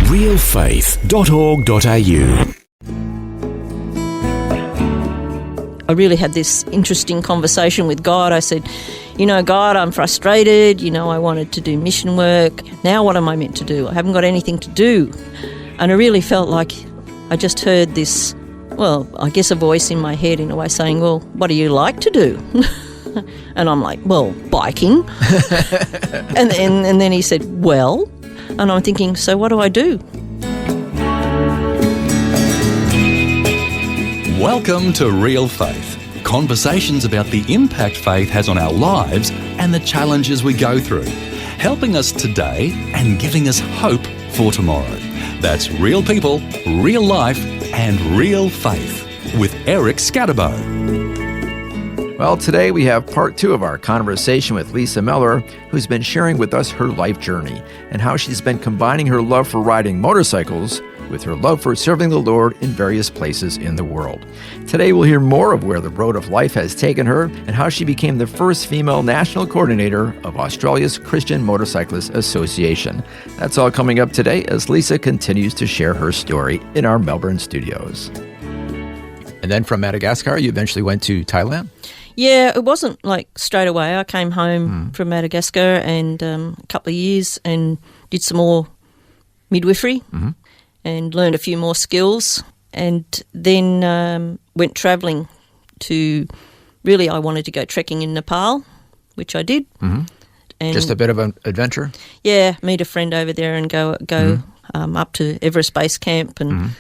realfaith.org.au. I really had this interesting conversation with God. I said, God, I'm frustrated. I wanted to do mission work. Now what am I meant to do? I haven't got anything to do. And I really felt like I just heard this, I guess a voice in my head in a way saying, well, what do you like to do? And I'm like, well, biking. and then he said, well, and I'm thinking, so what do I do? Welcome to Real Faith, conversations about the impact faith has on our lives and the challenges we go through, helping us today and giving us hope for tomorrow. That's real people, real life and real faith with Eric Scatterbo. Well, today we have part 2 of our conversation with Lisa Mellor, who's been sharing with us her life journey and how she's been combining her love for riding motorcycles with her love for serving the Lord in various places in the world. Today we'll hear more of where the road of life has taken her and how she became the first female national coordinator of Australia's Christian Motorcyclists Association. That's all coming up today as Lisa continues to share her story in our Melbourne studios. And then from Madagascar, you eventually went to Thailand? Yeah, it wasn't like straight away. I came home from Madagascar and a couple of years and did some more midwifery. Mm-hmm. And learned a few more skills, and then went travelling to, really I wanted to go trekking in Nepal, which I did. Mm-hmm. And just a bit of an adventure? Yeah, meet a friend over there and go up to Everest Base Camp and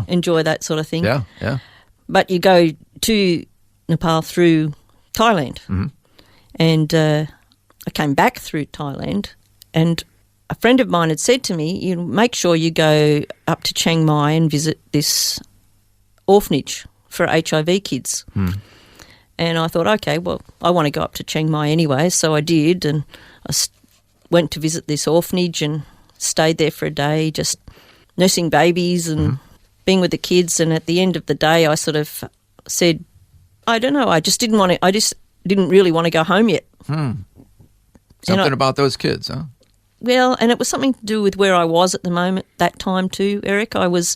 enjoy that sort of thing. Yeah. But you go to Nepal through Thailand. Mm-hmm. And I came back through Thailand, and a friend of mine had said to me, you make sure you go up to Chiang Mai and visit this orphanage for HIV kids. And I thought, okay, well, I want to go up to Chiang Mai anyway, so I did, and I went to visit this orphanage and stayed there for a day, just nursing babies and being with the kids. And at the end of the day, I sort of said, I don't know, I just didn't really want to go home yet. Something about those kids, huh? Well, and it was something to do with where I was at the moment, that time too, Eric. I was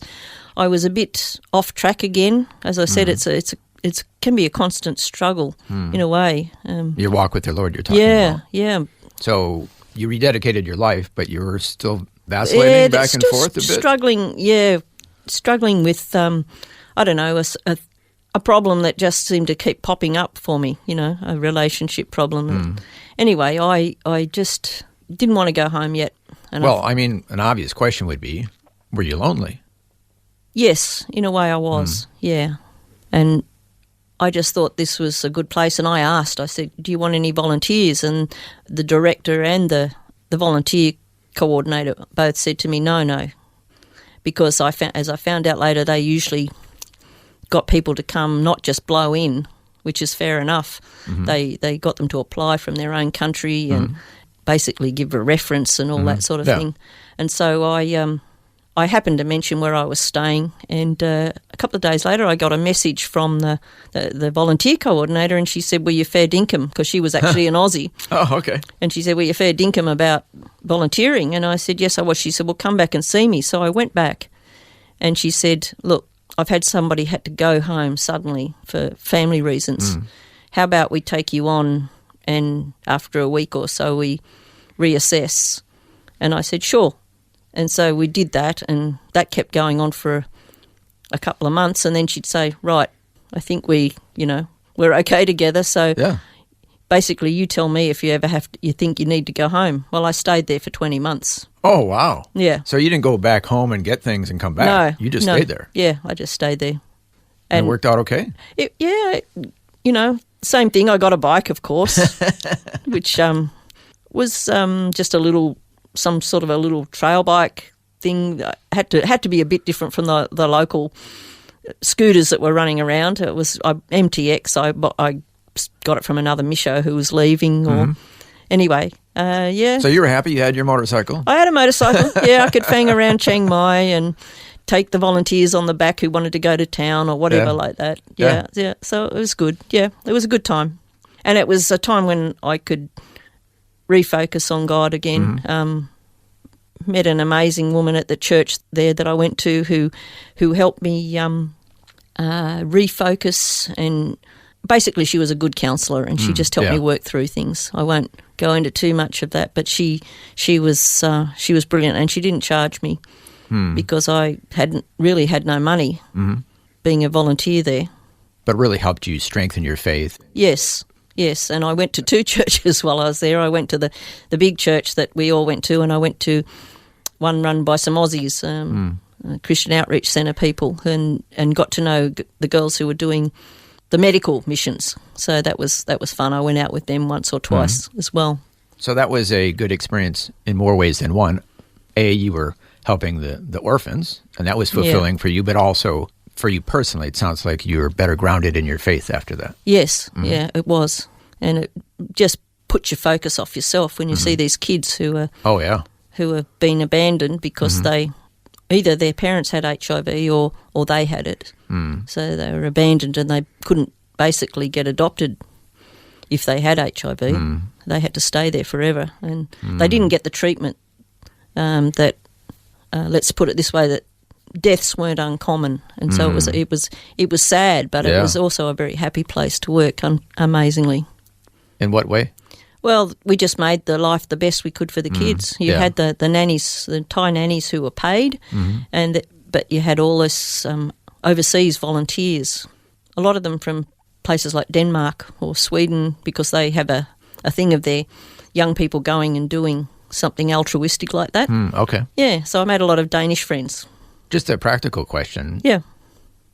a bit off track again. As I said, it can be a constant struggle in a way. Your walk with the Lord you're talking about. Yeah. So you rededicated your life, but you were still vacillating back and forth a bit? Struggling with, I don't know, a problem that just seemed to keep popping up for me, a relationship problem. Anyway, I just didn't want to go home yet. And an obvious question would be, were you lonely? Yes, in a way I was, yeah. And I just thought this was a good place, and I said, do you want any volunteers? And the director and the volunteer coordinator both said to me, no, because as I found out later, they usually got people to come, not just blow in, which is fair enough. Mm-hmm. They got them to apply from their own country and basically give a reference and all that sort of thing. And so I happened to mention where I was staying, and a couple of days later I got a message from the volunteer coordinator, and she said, were you fair dinkum? Because she was actually an Aussie. Oh, okay. And she said, were you fair dinkum about volunteering? And I said, yes, I was. She said, well, come back and see me. So I went back, and she said, look, I've had somebody had to go home suddenly for family reasons. How about we take you on, and after a week or so we reassess? And I said, sure. And so we did that, and that kept going on for a couple of months, and then she'd say, right, I think we're okay together, so basically you tell me if you ever you think you need to go home. Well, I stayed there for 20 months. Oh, wow. Yeah. So you didn't go back home and get things and come back? No. You just stayed there? Yeah, I just stayed there. And it worked out okay? Same thing. I got a bike, of course, which was just some sort of a little trail bike thing. Had to be a bit different from the local scooters that were running around. It was MTX. I got it from another misho who was leaving. Or anyway, yeah. So you were happy you had your motorcycle? I had a motorcycle. Yeah, I could fang around Chiang Mai and take the volunteers on the back who wanted to go to town or whatever like that. Yeah. So it was good. Yeah, it was a good time. And it was a time when I could refocus on God again. met an amazing woman at the church there that I went to who helped me refocus, and basically she was a good counsellor, and she just helped me work through things. I won't go into too much of that, but she was brilliant, and she didn't charge me because I hadn't really had no money being a volunteer there. But really helped you strengthen your faith. Yes, and I went to 2 churches while I was there. I went to the big church that we all went to, and I went to one run by some Aussies, Christian Outreach Centre people, and got to know the girls who were doing the medical missions. So that was fun. I went out with them once or twice as well. So that was a good experience in more ways than one. You were helping the orphans, and that was fulfilling for you, but also for you personally, it sounds like you were better grounded in your faith after that. Yes, yeah, it was. And it just puts your focus off yourself when you see these kids who are who have been abandoned because they either their parents had HIV or they had it. So they were abandoned and they couldn't basically get adopted if they had HIV. They had to stay there forever, and they didn't get the treatment that, let's put it this way, that deaths weren't uncommon, and so it was sad, but it was also a very happy place to work. Amazingly. In what way? Well, we just made the life the best we could for the kids. You had the nannies, the Thai nannies who were paid, but you had all this overseas volunteers. A lot of them from places like Denmark or Sweden, because they have a thing of their young people going and doing something altruistic like that. Okay. Yeah, so I made a lot of Danish friends. Just a practical question. Yeah.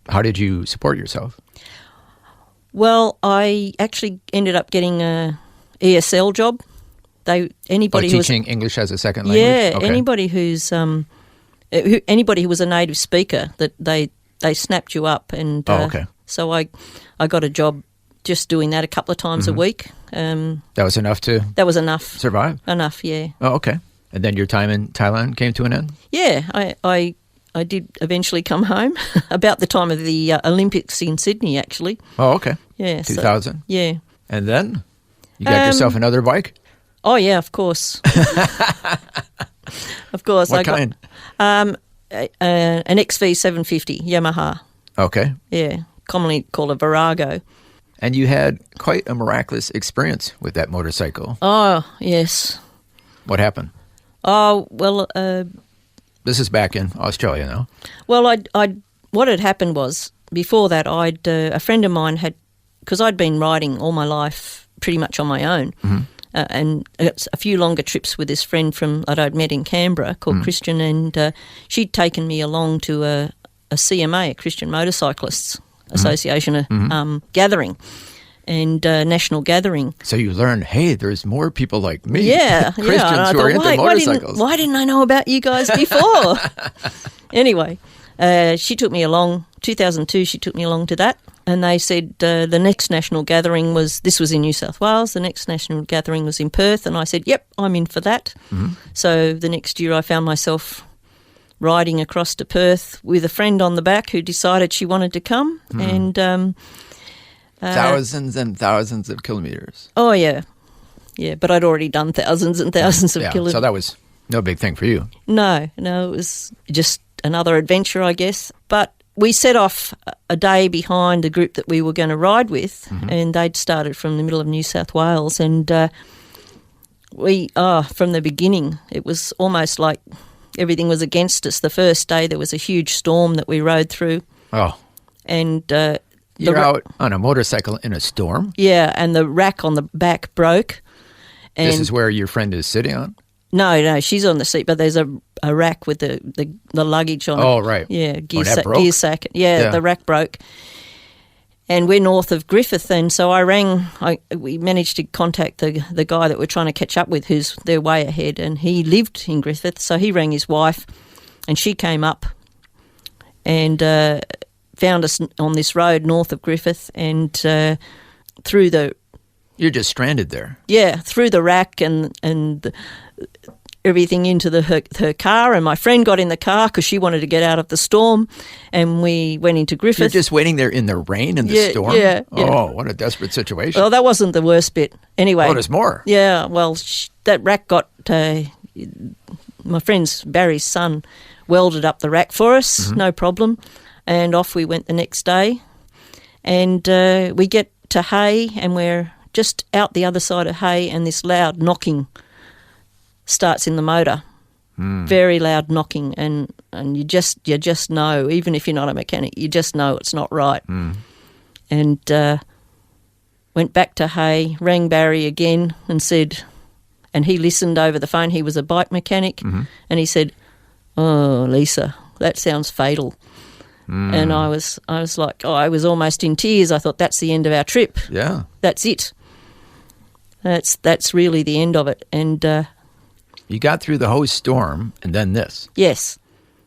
How did you support yourself? Well, I actually ended up getting a ESL job. Anybody teaching English as a second language? Yeah, okay. anybody anybody who was a native speaker, that they snapped you up, and so I got a job just doing that a couple of times a week. That was enough to That was enough. survive? Enough, yeah. Oh, okay. And then your time in Thailand came to an end? Yeah, I did eventually come home about the time of the Olympics in Sydney, actually. Oh, okay. Yeah. 2000? Yeah. And then you got yourself another bike? Oh, yeah, of course. Of course. What kind? An XV750 Yamaha. Okay. Yeah, commonly called a Virago. And you had quite a miraculous experience with that motorcycle. Oh, yes. What happened? Oh, well... This is back in Australia now. Well, what had happened was, before that, a friend of mine had, because I'd been riding all my life pretty much on my own, and a few longer trips with this friend that I'd met in Canberra called Christian, and she'd taken me along to a CMA, a Christian Motorcyclists Association gathering, and national gathering. So you learned, hey, there's more people like me, yeah, Christians who are into motorcycles. Why didn't I know about you guys before? Anyway, she took me along, 2002, she took me along to that, and they said the next national gathering this was in New South Wales, the next national gathering was in Perth, and I said, yep, I'm in for that. So the next year I found myself riding across to Perth with a friend on the back who decided she wanted to come, and... thousands and thousands of kilometers. Oh, yeah. Yeah, but I'd already done thousands and thousands of kilometers. So that was no big thing for you. No, it was just another adventure, I guess. But we set off a day behind the group that we were going to ride with, and they'd started from the middle of New South Wales, and from the beginning, it was almost like everything was against us. The first day there was a huge storm that we rode through. Oh. And... You're out on a motorcycle in a storm? Yeah, and the rack on the back broke. And this is where your friend is sitting on? No, she's on the seat, but there's a rack with the luggage on it. Oh, right. Yeah, gear sack. Yeah, the rack broke. And we're north of Griffith, and so we managed to contact the guy that we're trying to catch up with, who's they're way ahead, and he lived in Griffith, so he rang his wife, and she came up and... found us on this road north of Griffith, and through the... You're just stranded there. Yeah, through the rack and everything into her car, and my friend got in the car because she wanted to get out of the storm, and we went into Griffith. You're just waiting there in the rain and the storm? Yeah. Oh, what a desperate situation. Well, that wasn't the worst bit. Anyway. Oh, there's more. Yeah, well, that rack got my friend's Barry's son welded up the rack for us, no problem. And off we went the next day. And we get to Hay, and we're just out the other side of Hay, and this loud knocking starts in the motor. Very loud knocking, and you just know, even if you're not a mechanic, you just know it's not right. And went back to Hay, rang Barry again and said, and he listened over the phone, he was a bike mechanic, and he said, "Oh, Lisa, that sounds fatal." And I was like, I was almost in tears. I thought, that's the end of our trip. Yeah. That's it. That's really the end of it. And You got through the whole storm, and then this. yes.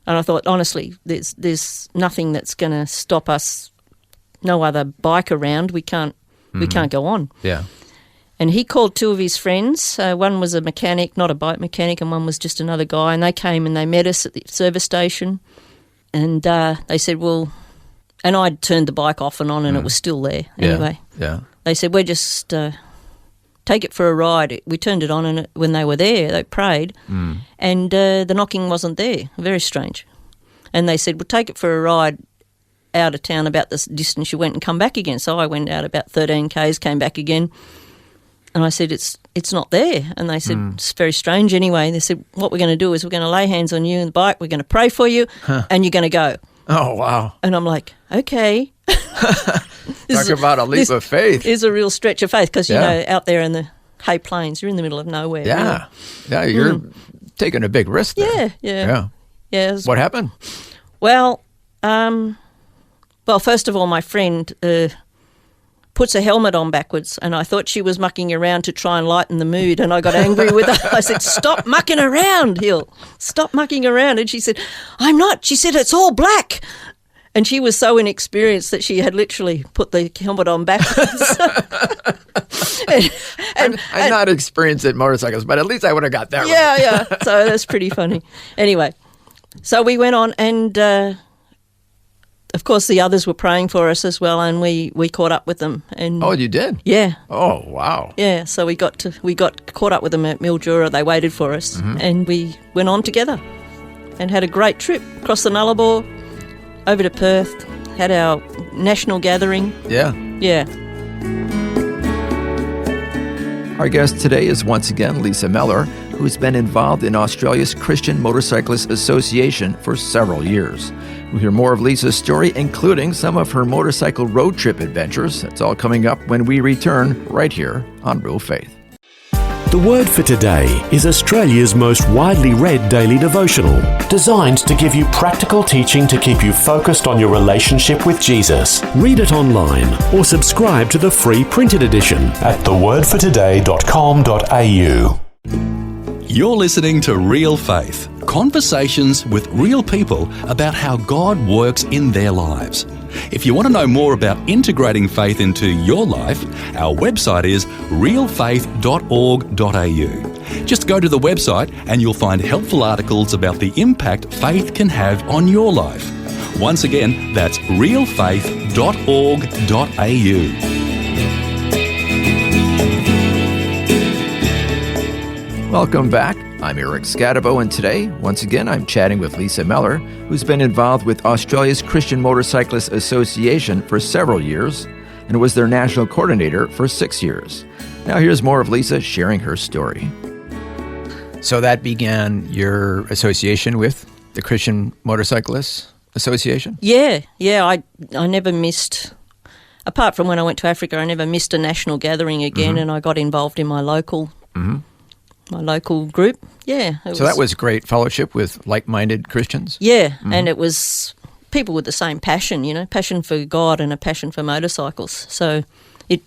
And I thought, honestly, there's nothing that's going to stop us. No other bike around. We can't go on. Yeah. And he called two of his friends. One was a mechanic, not a bike mechanic, and one was just another guy. And they came and they met us at the service station. And they said, well, and I'd turned the bike off and on, and it was still there. Anyway, Yeah. they said, we're just take it for a ride. We turned it on, and when they were there, they prayed, and the knocking wasn't there. Very strange. And they said, well, take it for a ride out of town about the distance you went and come back again. So I went out about 13 k's, came back again, and I said, it's not there. And they said, it's very strange anyway. They said, what we're going to do is we're going to lay hands on you and the bike, we're going to pray for you, and you're going to go. Oh, wow. And I'm like, okay. Talk about a leap of faith. Is a real stretch of faith because, you know, out there in the Hay Plains, you're in the middle of nowhere. Yeah. Yeah, you're taking a big risk there. Yeah. What happened? Well, first of all, my friend puts a helmet on backwards, and I thought she was mucking around to try and lighten the mood, and I got angry with her. I said, stop mucking around, Hill. Stop mucking around. And she said, I'm not. She said, it's all black. And she was so inexperienced that she had literally put the helmet on backwards. I'm not experienced at motorcycles, but at least I would have got that right. Yeah. So that's pretty funny. Anyway, so we went on, and of course the others were praying for us as well, and we caught up with them. And Oh, you did? yeah. Oh, wow. Yeah, so we got caught up with them at Mildura. They waited for us, and we went on together and had a great trip across the Nullarbor, over to Perth, had our national gathering. Yeah. Yeah. Our guest today is once again Lisa Mellor, who's been involved in Australia's Christian Motorcyclists Association for several years. We'll hear more of Lisa's story, including some of her motorcycle road trip adventures. That's all coming up when we return right here on Real Faith. The word for today is Australia's most widely read daily devotional, designed to give you practical teaching to keep you focused on your relationship with Jesus. Read it online or subscribe to the free printed edition at thewordfortoday.com.au. You're listening to Real Faith, conversations with real people about how God works in their lives. If you want to know more about integrating faith into your life, our website is realfaith.org.au. Just go to the website and you'll find helpful articles about the impact faith can have on your life. Once again, that's realfaith.org.au. Welcome back. I'm Eric Scatabo, and today, once again, I'm chatting with Lisa Mellor, who's been involved with Australia's Christian Motorcyclists Association for several years and was their national coordinator for 6 years. Now here's more of Lisa sharing her story. So that began your association with the Christian Motorcyclists Association? Yeah. I never missed, apart from when I went to Africa, I never missed a national gathering again, and I got involved in my local group. Yeah. So that was great fellowship with like-minded Christians? Yeah, and it was people with the same passion, passion for God and a passion for motorcycles. So it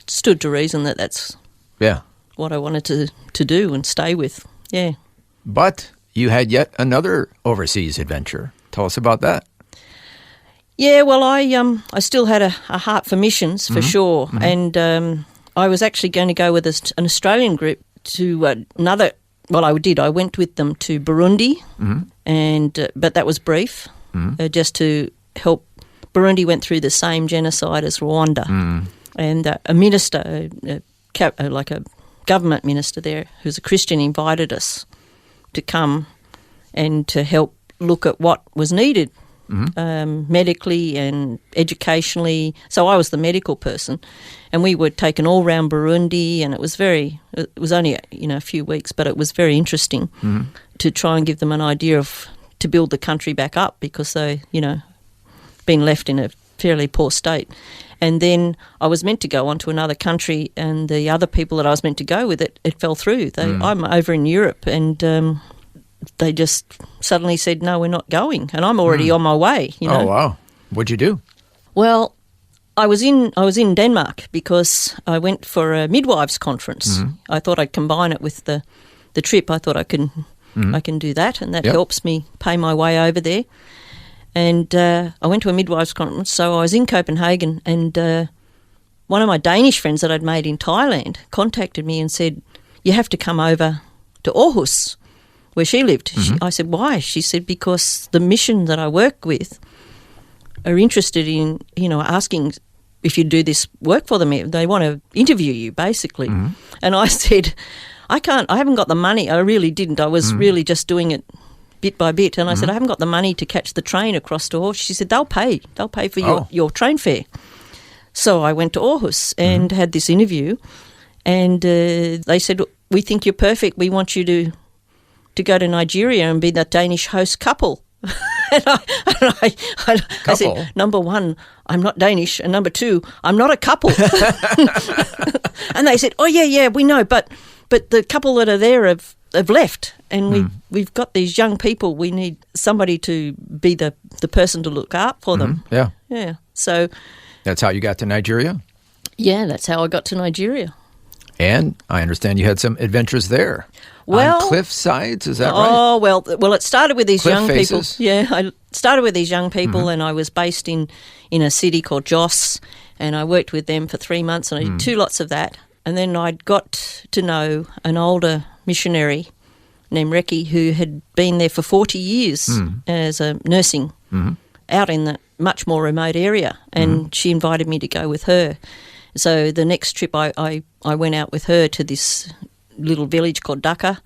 stood to reason that that's what I wanted to do and stay with. Yeah. But you had yet another overseas adventure. Tell us about that. Yeah, well, I still had a heart for missions, for sure, and I was actually going to go with an Australian group to another. Well, I did. I went with them to Burundi, and but that was brief, just to help. Burundi went through the same genocide as Rwanda, and a minister, like a government minister there, who's a Christian, invited us to come and to help look at what was needed medically and educationally. So I was the medical person, and we were taken all around Burundi, and it was only a few weeks, but it was very interesting to try and give them an idea to build the country back up, because they, been left in a fairly poor state. And then I was meant to go on to another country, and the other people that I was meant to go with, it fell through. I'm over in Europe, and they just suddenly said, no, we're not going. And I'm already on my way, Oh, wow. What'd you do? Well, I was in Denmark because I went for a midwives conference. I thought I'd combine it with the trip. I thought I can do that, and that helps me pay my way over there. And I went to a midwives conference, so I was in Copenhagen, and one of my Danish friends that I'd made in Thailand contacted me and said, you have to come over to Aarhus, where she lived. I said, why? She said, because the mission that I work with are interested in, asking if you do this work for them. They want to interview you, basically. And I said, I haven't got the money. I really didn't. I was really just doing it bit by bit. And I said, I haven't got the money to catch the train across to Aarhus. She said, they'll pay for your train fare. So I went to Aarhus and had this interview, and they said, we think you're perfect. We want you to go to Nigeria and be the Danish host couple. And I said, number one, I'm not Danish, and number two, I'm not a couple. And they said, oh, yeah, we know, but the couple that are there have left, and we've got these young people. We need somebody to be the person to look out for them. Yeah. So that's how you got to Nigeria? Yeah, that's how I got to Nigeria. And I understand you had some adventures there. On cliff sides, is that right? Oh, well, it started with these young faces. people. Yeah, I started with these young people, and I was based in a city called Jos, and I worked with them for 3 months, and I did 2 lots of that. And then I got to know an older missionary named Reki, who had been there for 40 years as a nursing out in the much more remote area, and she invited me to go with her. So the next trip I went out with her to this little village called Dhaka,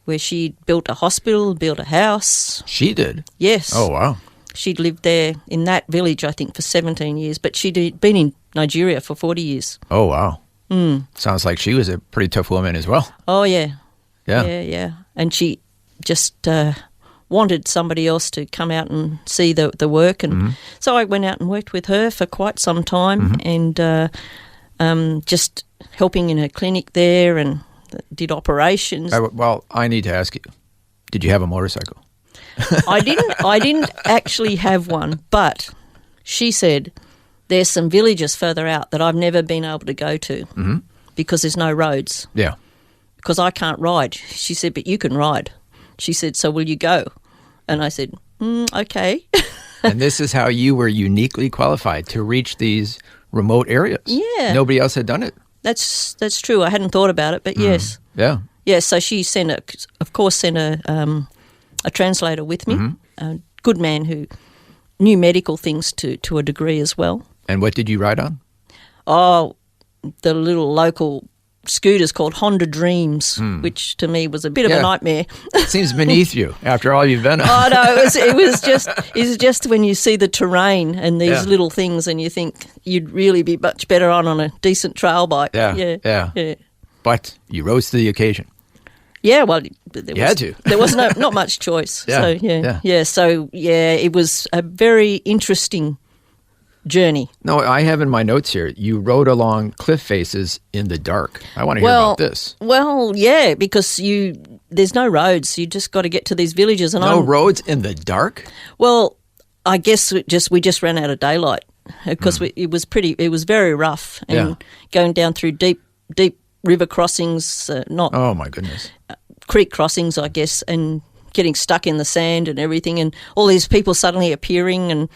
where she built a hospital, built a house. She did? Yes. Oh, wow. She'd lived there in that village, I think, for 17 years, but she'd been in Nigeria for 40 years. Oh, wow. Sounds like she was a pretty tough woman as well. Oh, yeah. Yeah. Yeah. And she just wanted somebody else to come out and see the work. And so I went out and worked with her for quite some time, and just helping in her clinic there, and did operations. Well, I need to ask you, did you have a motorcycle? I didn't actually have one, but she said there's some villages further out that I've never been able to go to because there's no roads. Yeah. Because I can't ride. She said, but you can ride. She said, so will you go? And I said, okay. And this is how you were uniquely qualified to reach these remote areas. Yeah. Nobody else had done it. That's true. I hadn't thought about it, but yes. Yeah. Yeah, so she sent a translator with me, a good man who knew medical things to a degree as well. And what did you ride on? Oh, the little local scooters called Honda Dreams, which to me was a bit of a nightmare. It seems beneath you after all you've been on. Oh no, it was just when you see the terrain and these little things, and you think you'd really be much better on a decent trail bike. Yeah. But you rose to the occasion. Yeah, well, had to. There was not much choice. Yeah. So it was a very interesting journey. No, I have in my notes here, you rode along cliff faces in the dark. I want to hear about this. Well, yeah, because there's no roads. You just got to get to these villages. And no roads in the dark? Well, I guess we just ran out of daylight because it was very rough, and going down through deep river crossings, oh my goodness, creek crossings, I guess, and getting stuck in the sand and everything, and all these people suddenly appearing and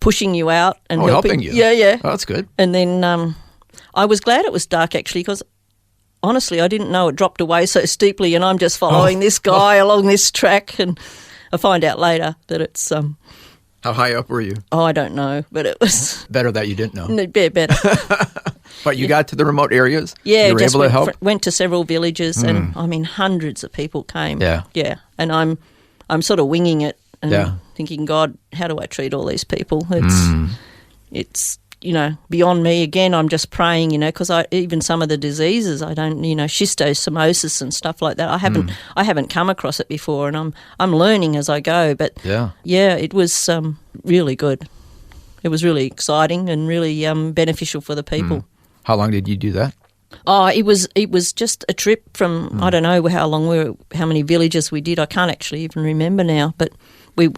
pushing you out and helping you. Yeah. Oh, that's good. And then I was glad it was dark, actually, because honestly, I didn't know it dropped away so steeply, and I'm just following this guy along this track, and I find out later that it's How high up were you? Oh, I don't know, but it was better that you didn't know. Better. But you got to the remote areas? Yeah, you were just able to help? Went to several villages, and I mean, hundreds of people came. Yeah. And I'm sort of winging it and thinking, God, how do I treat all these people? It's beyond me. Again, I'm just praying, because even some of the diseases I don't, schistosomosis and stuff like that. I haven't come across it before, and I'm learning as I go. But it was really good. It was really exciting and really beneficial for the people. How long did you do that? Oh, it was just a trip from I don't know how many villages we did. I can't actually even remember now, but we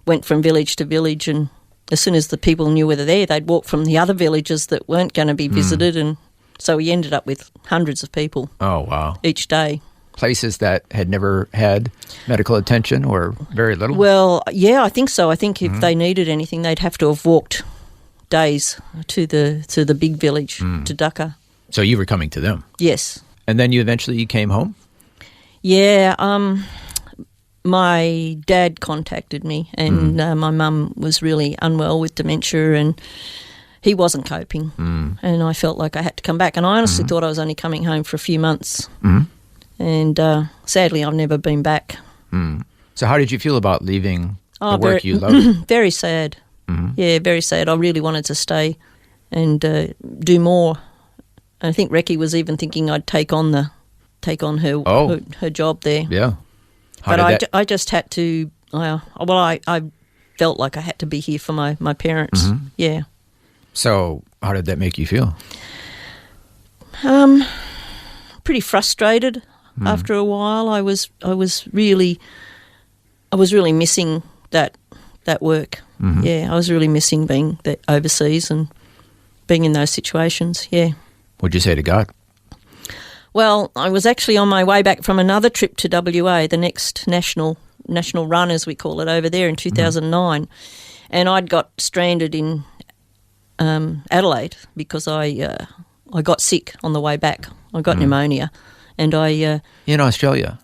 went from village to village, and as soon as the people knew we were there, they'd walk from the other villages that weren't going to be visited, and so we ended up with hundreds of people. Oh, wow. Each day. Places that had never had medical attention or very little? Well, yeah, I think so. I think if they needed anything, they'd have to have walked days to the big village, to Dhaka. So you were coming to them? Yes. And then you came home? Yeah, my dad contacted me, and my mum was really unwell with dementia, and he wasn't coping, and I felt like I had to come back. And I honestly thought I was only coming home for a few months, and sadly I've never been back. So how did you feel about leaving the work you loved? Very sad. Yeah, very sad. I really wanted to stay and do more. And I think Recce was even thinking I'd take on her job there. Yeah. I just had to. I felt like I had to be here for my parents. Yeah. So how did that make you feel? Pretty frustrated. After a while, I was really missing that work. Yeah, I was really missing being overseas and being in those situations. Yeah. What'd you say to God? Well, I was actually on my way back from another trip to WA, the next national run, as we call it, over there in 2009, and I'd got stranded in Adelaide because I got sick on the way back. I got pneumonia, and in Australia.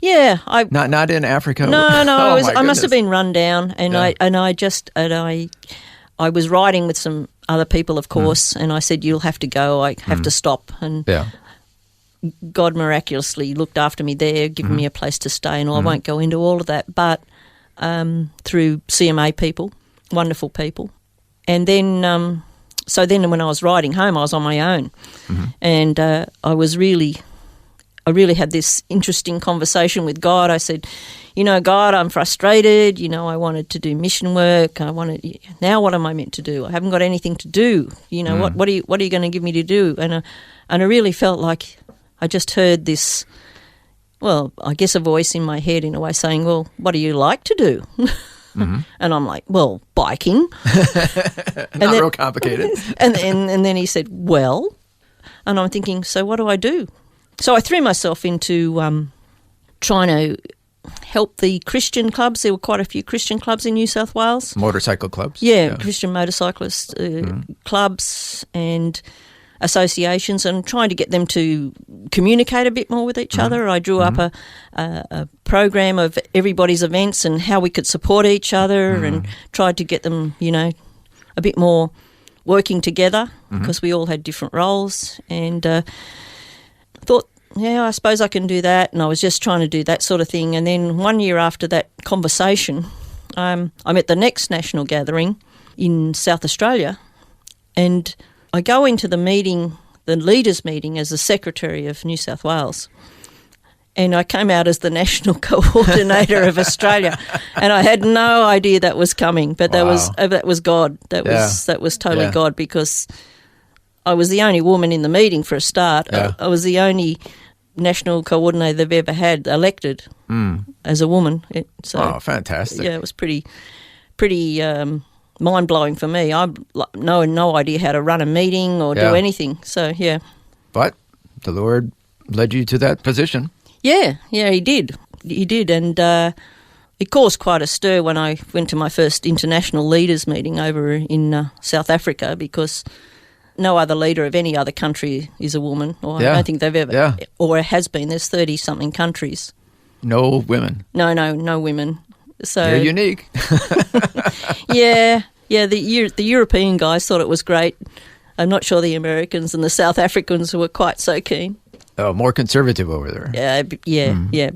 Yeah, not in Africa. No, Oh, I must have been run down, and I was riding with some other people, of course, and I said, "You'll have to go. I have to stop." And God miraculously looked after me there, giving me a place to stay, and I won't go into all of that, but through CMA people, wonderful people. And then, so then when I was riding home, I was on my own, and I really had this interesting conversation with God. I said, God, I'm frustrated. I wanted to do mission work. Now what am I meant to do? I haven't got anything to do. What are you going to give me to do? And I really felt like I just heard this, well, I guess a voice in my head in a way saying, well, what do you like to do? And I'm like, well, biking. Not real complicated. and then he said, well, and I'm thinking, so what do I do? So I threw myself into trying to help the Christian clubs. There were quite a few Christian clubs in New South Wales. Motorcycle clubs? Yeah. Christian motorcyclist clubs and associations, and trying to get them to communicate a bit more with each other. I drew up a program of everybody's events and how we could support each other, and tried to get them, a bit more working together because we all had different roles, and thought, yeah, I suppose I can do that. And I was just trying to do that sort of thing. And then 1 year after that conversation, I'm at the next national gathering in South Australia, and I go into the meeting, the leaders' meeting, as the Secretary of New South Wales, and I came out as the National Coordinator of Australia, and I had no idea that was coming, but that was God. That was totally God, because I was the only woman in the meeting for a start. I was the only national coordinator they've ever had elected as a woman. Fantastic! Yeah, it was pretty mind-blowing for me. I no idea how to run a meeting or do anything. So, yeah. But the Lord led you to that position. Yeah, he did. He did, and it caused quite a stir when I went to my first international leaders meeting over in South Africa, because no other leader of any other country is a woman, or I don't think they've ever, or has been. There's 30-something countries. No women. No women. So you're unique. yeah. The European guys thought it was great. I'm not sure the Americans and the South Africans were quite so keen. Oh, more conservative over there. Yeah.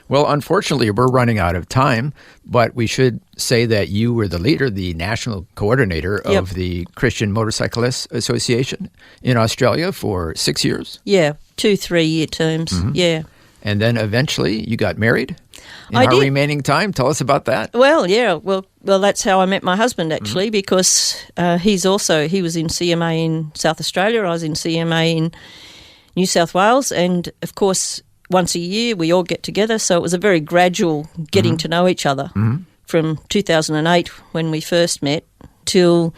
Well, unfortunately, we're running out of time, but we should say that you were the leader, the national coordinator of the Christian Motorcyclists Association in Australia for 6 years. Yeah, 2-3 year terms, yeah. And then eventually you got married. In I our did. remaining time, tell us about that. Well, yeah, well, that's how I met my husband, actually, because he was in CMA in South Australia, I was in CMA in New South Wales, and of course, once a year we all get together, so it was a very gradual getting to know each other from 2008 when we first met till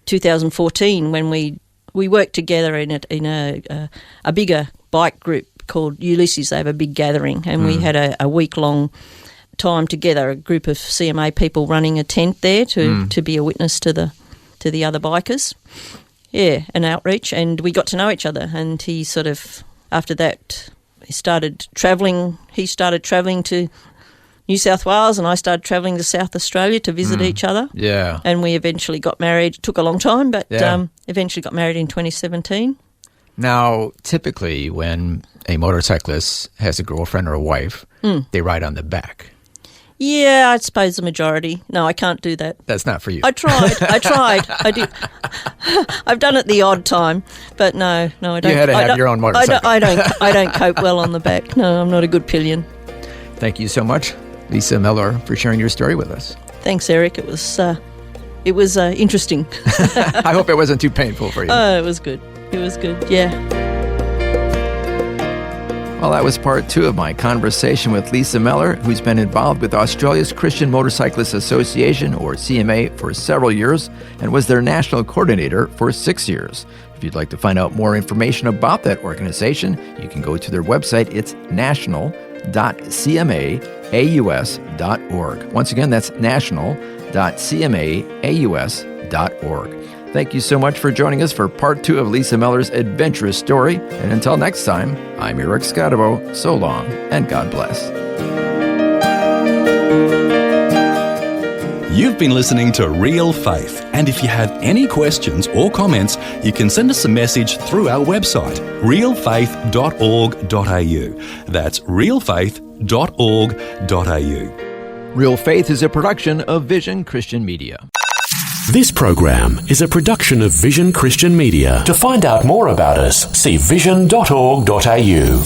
2014 when we worked together in a bigger bike group called Ulysses. They have a big gathering, and we had a week-long time together, a group of CMA people running a tent there to be a witness to the other bikers. Yeah, an outreach, and we got to know each other. And he sort of, after that, he started travelling. He started travelling to New South Wales, and I started travelling to South Australia to visit each other. Yeah. And we eventually got married. It took a long time, but eventually got married in 2017. Now, typically when a motorcyclist has a girlfriend or a wife, they ride on the back. Yeah, I suppose the majority. No, I can't do that. That's not for you. I tried. I did. I've done it the odd time, but no, I don't. You had to have your own motorcycle. I don't cope well on the back. No, I'm not a good pillion. Thank you so much, Lisa Mellor, for sharing your story with us. Thanks, Eric. It was interesting. I hope it wasn't too painful for you. Oh, it was good. It was good. Yeah. Well, that was part 2 of my conversation with Lisa Mellor, who's been involved with Australia's Christian Motorcyclists Association, or CMA, for several years and was their national coordinator for 6 years. If you'd like to find out more information about that organization, you can go to their website. It's national.cmaaus.org. Once again, that's national.cmaaus.org. Thank you so much for joining us for part 2 of Lisa Mellor's adventurous story. And until next time, I'm Eric Scottivo. So long, and God bless. You've been listening to Real Faith, and if you have any questions or comments, you can send us a message through our website, realfaith.org.au. That's realfaith.org.au. Real Faith is a production of Vision Christian Media. This program is a production of Vision Christian Media. To find out more about us, see vision.org.au.